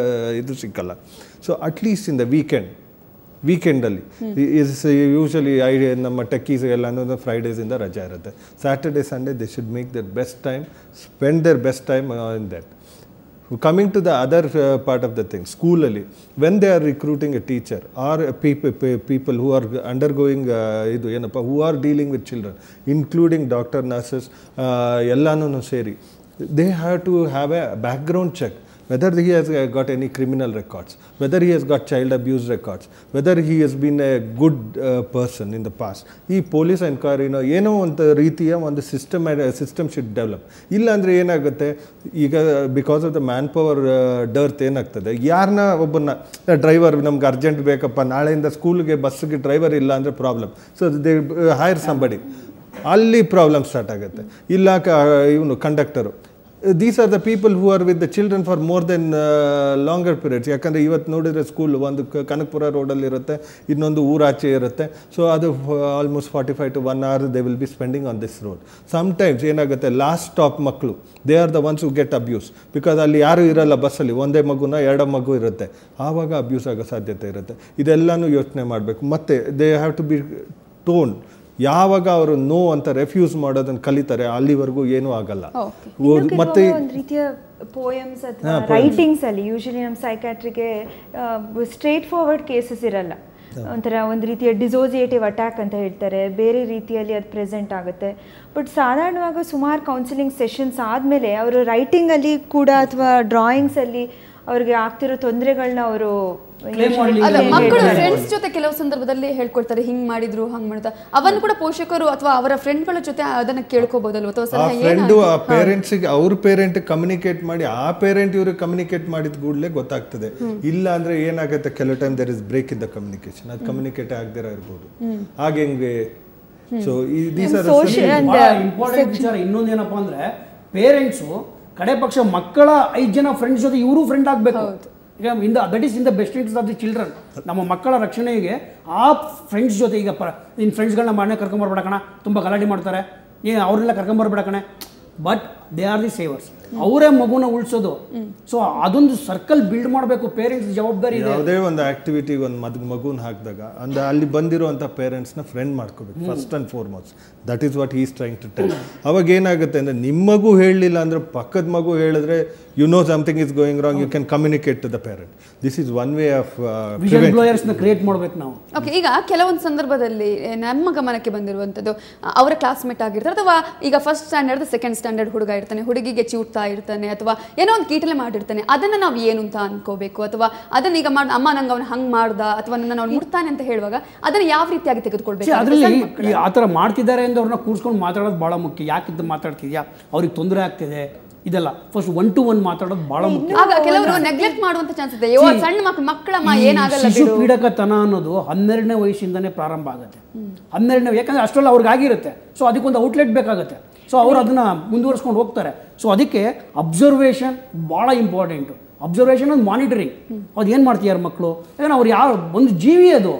ಇದು ಸಿಕ್ಕಲ್ಲ. ಸೊ ಅಟ್ಲೀಸ್ಟ್ ಇನ್ ದ ವೀಕೆಂಡಲ್ಲಿ ಯೂಶಲಿ ನಮ್ಮ ಟೆಕ್ಕೀಸ್ ಎಲ್ಲ ಫ್ರೈಡೇಸಿಂದ ರಜೆ ಇರುತ್ತೆ. Saturday Sunday they should make their best time, spend their best time in that. Coming to the other part of the thing, school, when they are recruiting a teacher or people who are undergoing who are dealing with children, including doctor, nurses, ellanu seri, they have to have a background check. Whether he has got any criminal records, whether he has got child abuse records, whether he has been a good person in the past. ಈ police enquiry ಏನೋ ಒಂದು ರೀತಿಯ ಒಂದು system should develop. ಇಲ್ಲಾಂದರೆ ಏನಾಗುತ್ತೆ, ಈಗ because of the man power dearth ಏನಾಗ್ತದೆ, ಯಾರನ್ನ ಒಬ್ಬನ್ನ ಡ್ರೈವರ್ ನಮ್ಗೆ ಅರ್ಜೆಂಟ್ ಬೇಕಪ್ಪ, ನಾಳೆಯಿಂದ ಸ್ಕೂಲ್ಗೆ ಬಸ್ಸಿಗೆ ಡ್ರೈವರ್ ಇಲ್ಲ ಅಂದರೆ problem. So they hire somebody, ಅಲ್ಲಿ ಪ್ರಾಬ್ಲಮ್ ಸ್ಟಾರ್ಟ್ ಆಗುತ್ತೆ. ಇಲ್ಲ ಇವನು conductor. These are the people who are with the children for more than longer periods. ಯಾಕಂದರೆ ಇವತ್ತು ನೋಡಿದರೆ ಸ್ಕೂಲ್ ಒಂದು ಕನಕಪುರ ರೋಡಲ್ಲಿ ಇರುತ್ತೆ, ಇನ್ನೊಂದು ಊರಾಚೆ ಇರುತ್ತೆ. ಸೊ ಅದು almost 45 to 1 hour they will be spending on this road. Sometimes ಏನಾಗುತ್ತೆ, ಲಾಸ್ಟ್ ಸ್ಟಾಪ್ ಮಕ್ಕಳು, ದೇ ಆರ್ ದ ಒನ್ಸ್ ಹು ಗೆಟ್ ಅಬ್ಯೂಸ್. ಬಿಕಾಸ್ ಅಲ್ಲಿ ಯಾರೂ ಇರಲ್ಲ ಬಸ್ಸಲ್ಲಿ, ಒಂದೇ ಮಗುನ 2 ಮಗು ಇರುತ್ತೆ, ಆವಾಗ ಅಬ್ಯೂಸ್ ಆಗೋ ಸಾಧ್ಯತೆ ಇರುತ್ತೆ. ಇದೆಲ್ಲನೂ ಯೋಚನೆ ಮಾಡಬೇಕು. ಮತ್ತು they have to be tone. ಯಾವಾಗ ಅವರು ನೋ ಅಂತ ರೆಫ್ಯೂಸ್ ಮಾಡೋದನ್ನು ಕಲಿತಾರೆ, ಅಲ್ಲಿವರೆಗೂ ಏನೂ ಆಗಲ್ಲ. ಮತ್ತೆ ಒಂದು ರೀತಿಯ ಪೋಯಮ್ಸ್ ಅಥವಾ ರೈಟಿಂಗ್ಸ್ ಅಲ್ಲಿ ಯೂಶಲಿ ನಮ್ಮ ಸೈಕಾಟ್ರಿಗೆ ಸ್ಟ್ರೇಟ್ ಫಾರ್ವರ್ಡ್ ಕೇಸಸ್ ಇರಲ್ಲ. ಒಂಥರ ಒಂದು ರೀತಿಯ ಡಿಸೋಸಿಯೇಟಿವ್ ಅಟ್ಯಾಕ್ ಅಂತ ಹೇಳ್ತಾರೆ, ಬೇರೆ ರೀತಿಯಲ್ಲಿ ಅದು ಪ್ರೆಸೆಂಟ್ ಆಗುತ್ತೆ. ಬಟ್ ಸಾಧಾರಣವಾಗಿ ಸುಮಾರು ಕೌನ್ಸಿಲಿಂಗ್ ಸೆಷನ್ಸ್ ಆದಮೇಲೆ ಅವರು ರೈಟಿಂಗಲ್ಲಿ ಕೂಡ ಅಥವಾ ಡ್ರಾಯಿಂಗ್ಸಲ್ಲಿ ಅವ್ರಿಗೆ ಆಗ್ತಿರೋ ತೊಂದರೆಗಳನ್ನ ಅವರು ಮಕ್ಕಳು ಫ್ರೆಂಡ್ಸ್ ಜೊತೆ ಕೆಲವು ಸಂದರ್ಭದಲ್ಲಿ ಹೇಳ್ಕೊಳ್ತಾರೆ, ಹಿಂಗ್ ಮಾಡಿದ್ರು ಹಂಗ್ ಮಾಡ್ತಾರೆ. ಅವನ್ನು ಕೂಡ ಪೋಷಕರು ಅಥವಾ ಅವರ ಫ್ರೆಂಡ್ಗಳ ಜೊತೆ ಅದನ್ನ ಕೇಳ್ಕೋಬಹುದಲ್ವ? ಆ ಪೇರೆಂಟ್ಸಿಗೆ ಅವ್ರ ಪೇರೆಂಟ್ ಕಮ್ಯುನಿಕೇಟ್ ಮಾಡಿ ಆ ಪೇರೆಂಟ್ ಇವ್ರಿಗೆ ಕಮ್ಯುನಿಕೇಟ್ ಮಾಡಿದ ಕೂಡಲೇ ಗೊತ್ತಾಗ್ತದೆ. ಇಲ್ಲ ಅಂದ್ರೆ ಏನಾಗುತ್ತೆ, ಕೆಲವು time there is break in the communication. ಅದು ಕಮ್ಯುನಿಕೇಟ್ ಆಗದಿರ ಇರ್ಬೋದು. ಹಾಗೆ ಹೆಂಗೆ ಸೊ ಇಂಪಾರ್ಟೆಂಟ್ ವಿಚಾರ ಇನ್ನೊಂದೇನಪ್ಪ ಅಂದ್ರೆ, ಪೇರೆಂಟ್ಸು ಕಡೆ ಪಕ್ಷ ಮಕ್ಕಳ 5 ಜನ ಫ್ರೆಂಡ್ಸ್ ಜೊತೆ ಇವರು ಫ್ರೆಂಡ್ ಆಗಬೇಕು. ಈಗ that is in the best interest of the children. ನಮ್ಮ ಮಕ್ಕಳ ರಕ್ಷಣೆಗೆ ಆ ಫ್ರೆಂಡ್ಸ್ ಜೊತೆ ಈಗ ನಿನ್ನ ಫ್ರೆಂಡ್ಸ್ಗಳನ್ನ ಮನೆ ಕರ್ಕೊಂಬರ್ಬೇಡ ಕಣ, ತುಂಬ ಗಲಾಟೆ ಮಾಡ್ತಾರೆ, ನೀನು ಅವ್ರನ್ನೆಲ್ಲ ಕರ್ಕೊಂಬರ್ಬೇಡ ಕಣೆ, but they are the savers. ಅವರೇ ಮಗುನ ಉಳಿಸೋದು. ಸೊ ಅದೊಂದು ಸರ್ಕಲ್ ಬಿಲ್ಡ್ ಮಾಡಬೇಕು, ಪೇರೆಂಟ್ಸ್ ಜವಾಬ್ದಾರಿ ಇದೆ. ಯಾವುದೇ ಒಂದು ಆಕ್ಟಿವಿಟಿಗೆ ಒಂದು ಮಗುನ ಹಾಕಿದಾಗ ಅಂದ್ರೆ ಅಲ್ಲಿ ಬಂದಿರುವಂಥ ಪೇರೆಂಟ್ಸ್ನ ಫ್ರೆಂಡ್ ಮಾಡ್ಕೋಬೇಕು first and foremost. That is what is trying to tell. ಅವಾಗ ಏನಾಗುತ್ತೆ ಅಂದರೆ ನಿಮ್ಮ ಮಗು ಹೇಳಲಿಲ್ಲ ಅಂದರೆ ಪಕ್ಕದ ಮಗು ಹೇಳಿದ್ರೆ you know something is going wrong, you can communicate to the parent. This is one way of ವಿಷನ್ ಬ್ಲೋಯರ್ಸ್ನ ಕ್ರಿಯೇಟ್ ಮಾಡಬೇಕು ನಾವು. ಓಕೆ, ಈಗ ಕೆಲವೊಂದು ಸಂದರ್ಭದಲ್ಲಿ ನಮ್ಮ ಗಮನಕ್ಕೆ ಬಂದಿರುವಂಥದ್ದು ಅವರ ಕ್ಲಾಸ್ಮೇಟ್ ಆಗಿರ್ತಾರೆ, ಅಥವಾ ಈಗ ಫಸ್ಟ್ ಸ್ಟ್ಯಾಂಡರ್ಡ್ ಸೆಕೆಂಡ್ ಸ್ಟ್ಯಾಂಡರ್ಡ್ ಹುಡುಗ ಇರ್ತಾನೆ, ಹುಡುಗಿಗೆ ಚಿವುಟ್ತಾ ಇರ್ತಾನೆ, ಅಥವಾ ಏನೋ ಒಂದು ಕೀಟಲೆ ಮಾಡಿರ್ತಾನೆ. ಅದನ್ನು ನಾವು ಏನು ಅಂತ ಅನ್ಕೋಬೇಕು, ಅಥವಾ ಅದನ್ನ ಈಗ ಅಮ್ಮ ನಂಗೆ ಅವ್ನು ಹಂಗೆ ಮಾಡ್ದ ಅಥವಾ ನನ್ನ ಅವ್ನು ಮುಟ್ತಾನೆ ಅಂತ ಹೇಳುವಾಗ ಅದನ್ನು ಯಾವ ರೀತಿಯಾಗಿ ತೆಗೆದುಕೊಳ್ಬೇಕು? ಅದರಲ್ಲಿ ಆ ಥರ ಮಾಡ್ತಿದ್ದಾರೆ ಅಂತ ಅವ್ರನ್ನ ಕೂರ್ಸ್ಕೊಂಡು ಮಾತಾಡೋದು ಭಾಳ ಮುಖ್ಯ. ಯಾಕಿದ್ದು ಮಾತಾಡ್ತಿದ್ಯಾ, ಅವ್ರಿಗೆ ತೊಂದರೆ ಆಗ್ತಿದೆ, ಇದೆಲ್ಲ ಫಸ್ಟ್ 1-to-1 ಮಾತಾಡೋದು ಬಹಳ ಮುಖ್ಯ. ಆಗ ಕೆಲವರು ನೆಗ್ಲೆಕ್ಟ್ ಮಾಡುವಂತ ಚಾನ್ಸ್ ಇದೆ. ಸಣ್ಣ ಮಕ್ಕಳಮ್ಮ ಏನಾಗಲ್ಲ. ಶಿಶು ಪೀಡಕತನ ಅನ್ನೋದು 12ನೇ ವಯಸ್ಸಿಂದನೇ ಪ್ರಾರಂಭ ಆಗುತ್ತೆ. 12ನೇ, ಯಾಕಂದ್ರೆ ಅಷ್ಟೆಲ್ಲ ಅವ್ರಿಗೆ ಆಗಿರುತ್ತೆ. ಸೊ ಅದಕ್ಕೊಂದು ಔಟ್ಲೆಟ್ ಬೇಕಾಗುತ್ತೆ. ಸೊ ಅವ್ರು ಅದನ್ನ ಮುಂದುವರಿಸ್ಕೊಂಡು ಹೋಗ್ತಾರೆ. ಸೊ ಅದಕ್ಕೆ ಅಬ್ಸರ್ವೇಷನ್ ಭಾಳ ಇಂಪಾರ್ಟೆಂಟು. ಅಬ್ಸರ್ವೇಷನ್ ಒಂದು ಮಾನಿಟರಿಂಗ್. ಅದು ಏನು ಮಾಡ್ತೀಯಾರ ಮಕ್ಕಳು, ಯಾಕಂದ್ರೆ ಅವ್ರು ಯಾವ ಒಂದು ಜೀವಿ ಅದು.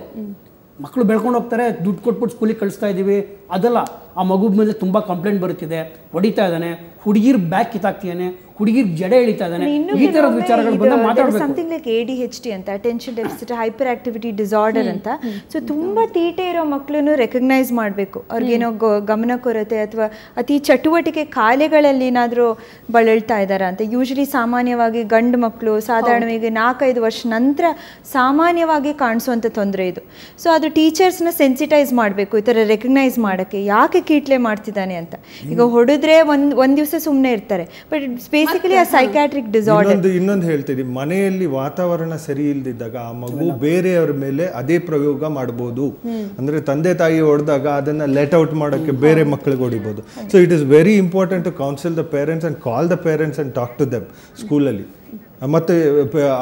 ಮಕ್ಕಳು ಬೆಳ್ಕೊಂಡು ಹೋಗ್ತಾರೆ, ದುಡ್ಡು ಕೊಟ್ಬಿಟ್ಟು ಸ್ಕೂಲಿಗೆ ಕಳಿಸ್ತಾ ಇದ್ದೀವಿ, ಅದಲ್ಲ. ಆ ಮಗು ಮೇಲೆ ತುಂಬ ಕಂಪ್ಲೇಂಟ್ ಬರುತ್ತಿದೆ, ಹೊಡಿತಾ ಇದ್ದಾನೆ, ಹುಡುಗಿರ್ ಬ್ಯಾಗ್ ಕಿತ್ತಾಕ್ತಿದ್ದಾನೆ, ಹುಡುಗಿರ್ ಜಡೆ ಎಳಿತಾ ಇದ್ದಾನೆ, ಈ ಥರದ ವಿಚಾರಗಳು ಬಂದ ಮಾತಾಡಬೇಕು. ಸಮಥಿಂಗ್ ಲೈಕ್ ADHD ಅಂತ, attention deficit hyperactivity disorder ಅಂತ. ಸೊ ತುಂಬ ತೀಟೆ ಇರೋ ಮಕ್ಕಳನ್ನು ರೆಕಗ್ನೈಸ್ ಮಾಡಬೇಕು. ಅವ್ರಿಗೇನೋ ಗಮನ ಕೊರತೆ ಅಥವಾ ಅತಿ ಚಟುವಟಿಕೆ ಕಾಯಿಲೆಗಳಲ್ಲಿ ಏನಾದರೂ ಬಳಲ್ತಾ ಇದ್ದಾರೆ ಅಂತ. ಯೂಶಲಿ ಸಾಮಾನ್ಯವಾಗಿ ಗಂಡು ಮಕ್ಕಳು ಸಾಧಾರಣವಾಗಿ 4-5 ವರ್ಷ ನಂತರ ಸಾಮಾನ್ಯವಾಗಿ ಕಾಣಿಸುವಂಥ ತೊಂದರೆ ಇದು. ಸೊ ಅದು ಟೀಚರ್ಸ್ನ ಸೆನ್ಸಿಟೈಸ್ ಮಾಡಬೇಕು ಈ ಥರ ರೆಕಗ್ನೈಸ್ ಮಾಡೋಕ್ಕೆ, ಯಾಕೆ ಕೀಟ್ಲೆ ಮಾಡ್ತಿದ್ದಾನೆ ಅಂತ. ಈಗ ಹೊಡೆದ್ರೆ ಒಂದು ದಿವಸ ಸುಮ್ಮನೆ ಇರ್ತಾರೆ, ಬಟ್ ಬೇಸಿಕಲಿ ಆ ಸೈಕ್ಯಾಟ್ರಿಕ್ ಡಿಸಾರ್ಡರ್. ಇನ್ನೊಂದು ಹೇಳ್ತೀನಿ, ಮನೆಯಲ್ಲಿ ವಾತಾವರಣ ಸರಿ ಇಲ್ದಿದ್ದಾಗ ಆ ಮಗು ಬೇರೆಯವ್ರ ಮೇಲೆ ಅದೇ ಪ್ರಯೋಗ ಮಾಡಬಹುದು. ಅಂದ್ರೆ ತಂದೆ ತಾಯಿ ಹೊಡೆದಾಗ ಅದನ್ನ ಲೆಟ್ ಔಟ್ ಮಾಡೋಕ್ಕೆ ಬೇರೆ ಮಕ್ಕಳಿಗೆ ಹೊಡಿಬಹುದು. So it is very important to counsel the parents and call the parents and talk to them ಸ್ಕೂಲಲ್ಲಿ. ಮತ್ತು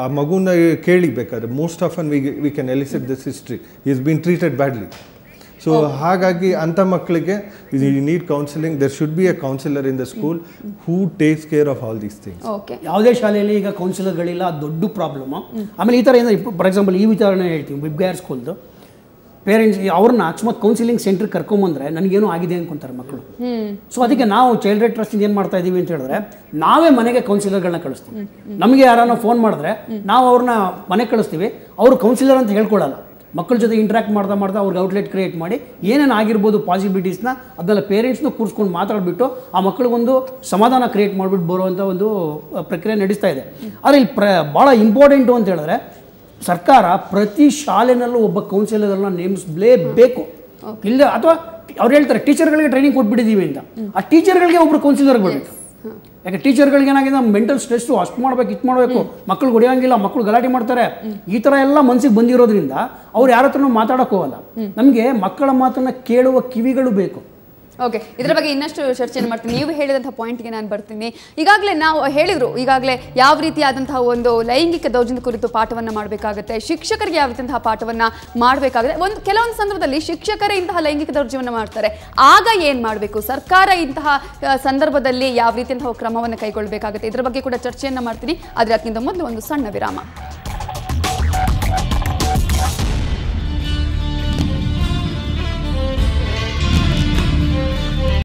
ಆ ಮಗುನ ಕೇಳಿ ಬೇಕಾದ್ರೆ most often we can elicit this history, is been treated badly. So ಹಾಗಾಗಿ ಅಂಥ ಮಕ್ಕಳಿಗೆ you need counselling. There should be a counsellor in the school who takes care of all these things. ಯಾವುದೇ ಶಾಲೆಯಲ್ಲಿ ಈಗ ಕೌನ್ಸಿಲರ್ಗಳಿಲ್ಲ, ಅದು ದೊಡ್ಡ ಪ್ರಾಬ್ಲಮ್ಮು. ಆಮೇಲೆ ಈ ಥರ ಏನಂದ್ರೆ ಫಾರ್ ಎಕ್ಸಾಂಪಲ್ ಈ ವಿಚಾರನೆ ಹೇಳ್ತೀವಿ, ಬಿಬ್ಗೇರ್ ಸ್ಕೂಲ್ದು ಪೇರೆಂಟ್ಸ್ ಅವ್ರನ್ನ ಅಕಸ್ಮಾತ್ ಕೌನ್ಸಿಲಿಂಗ್ ಸೆಂಟ್ರಿಗೆ ಕರ್ಕೊಂಬಂದ್ರೆ ನನಗೇನೋ ಆಗಿದೆ ಅನ್ಕೊಂತಾರೆ ಮಕ್ಕಳು. ಸೊ ಅದಕ್ಕೆ ನಾವು ಚೈಲ್ಡ್ ರೈಟ್ ಟ್ರಸ್ಟಿಂದ ಏನು ಮಾಡ್ತಾ ಇದ್ದೀವಿ ಅಂತ ಹೇಳಿದ್ರೆ, ನಾವೇ ಮನೆಗೆ ಕೌನ್ಸಿಲರ್ಗಳನ್ನ ಕಳಿಸ್ತೀವಿ. ನಮಗೆ ಯಾರನ್ನ ಫೋನ್ ಮಾಡಿದ್ರೆ ನಾವು ಅವ್ರನ್ನ ಮನೆಗೆ ಕಳಿಸ್ತೀವಿ. ಅವರು ಕೌನ್ಸಿಲರ್ ಅಂತ ಹೇಳ್ಕೊಳ್ಳಲ್ಲ, ಮಕ್ಕಳ ಜೊತೆ ಇಂಟ್ರ್ಯಾಕ್ಟ್ ಮಾಡ್ತಾ ಅವ್ರಿಗೆ ಔಟ್ಲೆಟ್ ಕ್ರಿಯೇಟ್ ಮಾಡಿ ಏನೇನು ಆಗಿರ್ಬೋದು ಪಾಸಿಬಿಲಿಟೀಸ್ನ ಅದನ್ನೆಲ್ಲ ಪೇರೆಂಟ್ಸ್ನ ಕೂರಿಸ್ಕೊಂಡು ಮಾತಾಡಿಬಿಟ್ಟು ಆ ಮಕ್ಕಳಿಗೊಂದು ಸಮಾಧಾನ ಕ್ರಿಯೇಟ್ ಮಾಡಿಬಿಟ್ಟು ಬರುವಂಥ ಒಂದು ಪ್ರಕ್ರಿಯೆ ನಡೆಸ್ತಾ ಇದೆ. ಆದರೆ ಇಲ್ಲಿ ಭಾಳ ಇಂಪಾರ್ಟೆಂಟು ಅಂತ ಹೇಳಿದ್ರೆ, ಸರ್ಕಾರ ಪ್ರತಿ ಶಾಲೆನಲ್ಲೂ ಒಬ್ಬ ಕೌನ್ಸಿಲರ್ಗಳನ್ನ ನೇಮಿಸಲೇಬೇಕು. ಇಲ್ಲ ಅಥವಾ ಅವ್ರು ಹೇಳ್ತಾರೆ ಟೀಚರ್ಗಳಿಗೆ ಟ್ರೈನಿಂಗ್ ಕೊಟ್ಬಿಟ್ಟಿದ್ದೀವಿ ಅಂತ, ಆ ಟೀಚರ್ಗಳಿಗೆ ಒಬ್ಬರು ಕೌನ್ಸಿಲರ್ ಬರಬೇಕು. ಯಾಕೆ ಟೀಚರ್ಗಳಿಗೆ ಏನಾಗಿದೆ, ಮೆಂಟಲ್ ಸ್ಟ್ರೆಸ್ಸು ಅಷ್ಟು ಮಾಡಬೇಕು, ಇದು ಮಾಡಬೇಕು, ಮಕ್ಕಳು ಹೊಡೆಯೋಂಗಿಲ್ಲ, ಮಕ್ಕಳು ಗಲಾಟೆ ಮಾಡ್ತಾರೆ, ಈ ಥರ ಎಲ್ಲ ಮನಸ್ಸಿಗೆ ಬಂದಿರೋದ್ರಿಂದ ಅವ್ರು ಯಾರ ಹತ್ರನೂ ಮಾತಾಡೋಕೆ ಹೋಗಲ್ಲ. ನಮಗೆ ಮಕ್ಕಳ ಮಾತನ್ನು ಕೇಳುವ ಕಿವಿಗಳು ಬೇಕು. ಓಕೆ, ಇದರ ಬಗ್ಗೆ ಇನ್ನಷ್ಟು ಚರ್ಚೆಯನ್ನು ಮಾಡ್ತೀನಿ. ನೀವು ಹೇಳಿದಂಥ ಪಾಯಿಂಟ್ಗೆ ನಾನು ಬರ್ತೀನಿ. ಈಗಾಗಲೇ ನಾವು ಹೇಳಿದರು, ಈಗಾಗಲೇ ಯಾವ ರೀತಿಯಾದಂತಹ ಒಂದು ಲೈಂಗಿಕ ದೌರ್ಜನ್ಯ ಕುರಿತು ಪಾಠವನ್ನು ಮಾಡಬೇಕಾಗುತ್ತೆ, ಶಿಕ್ಷಕರಿಗೆ ಯಾವ ರೀತಿಯಂತಹ ಪಾಠವನ್ನು ಮಾಡಬೇಕಾಗುತ್ತೆ. ಕೆಲವೊಂದು ಸಂದರ್ಭದಲ್ಲಿ ಶಿಕ್ಷಕರೇ ಇಂತಹ ಲೈಂಗಿಕ ದೌರ್ಜನ್ಯವನ್ನು ಮಾಡ್ತಾರೆ, ಆಗ ಏನು ಮಾಡಬೇಕು, ಸರ್ಕಾರ ಇಂತಹ ಸಂದರ್ಭದಲ್ಲಿ ಯಾವ ರೀತಿಯಂತಹ ಕ್ರಮವನ್ನು ಕೈಗೊಳ್ಳಬೇಕಾಗುತ್ತೆ, ಇದರ ಬಗ್ಗೆ ಕೂಡ ಚರ್ಚೆಯನ್ನು ಮಾಡ್ತೀನಿ. ಆದರೆ ಅದಕ್ಕಿಂತ ಮೊದಲು ಒಂದು ಸಣ್ಣ ವಿರಾಮ.